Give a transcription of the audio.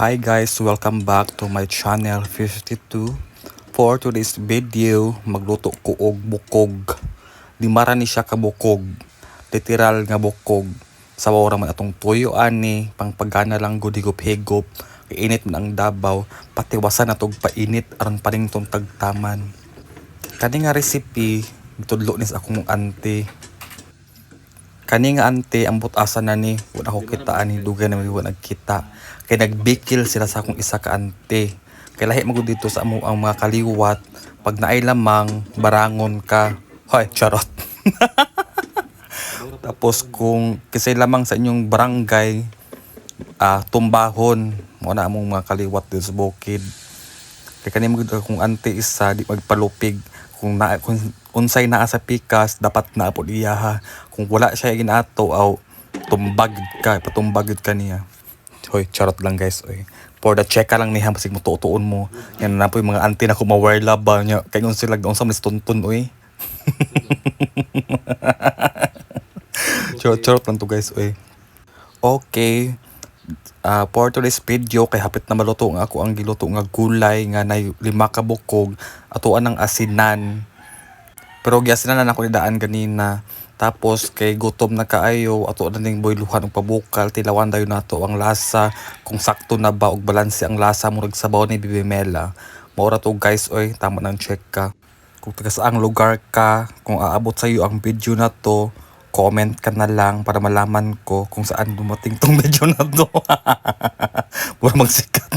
Hi guys, welcome back to my channel 52. For today's video, magluto ko og bukog. Di mara ni siya ka bukog, literal nga bukog. Sa wala man atong tuyo ani, pang pagana lang gud higop-higop. Init man ang Dabaw, patiwasan na tog painit aron paning tong tagtaman. Kani nga recipe gitudlo ni sa akong auntie. Kani nga ante ang butasan na ni wala ko kita ani dugay na wala nagkita kay nagbikil sila sa akong isa ka ante kay lahi magud dito sa amo ang mga kaliwat pag naay lamang barangon ka hoy charot. Tapos kung kisay lamang sa inyong barangay tumbahon mo na among mga kaliwat dito sa bukid kay kani magud akong ante isa di magpalupig kung unsay naa sa pikas dapat na po iyaha kung wala siya ginato aw patumbagid ka niya. Hoy charot lang guys oy for the check lang niya basig mo tuon mo yan na po yung mga auntie na kumawirla ba niya kay kung sila unsa man tuntun oy. Charot lang to guys oy. Okay, for today's video kay hapit na maluto nga ako ang giluto nga gulay nga nay 5 ka bukog atuan ng asinan. Pero giasinan na ako ni daan ganina. Tapos kay gutom na kaayo ato na ning boyluhan og pabukal tilawan dayon nato ang lasa kung sakto na ba og balanse ang lasa murag sabaw ni Bibimela. Maura to guys oy tama nang check ka. Kung taga saang lugar ka, kung aabot sa iyo ang video na to, comment ka na lang para malaman ko kung saan dumating tong video na to. Mura magsikat.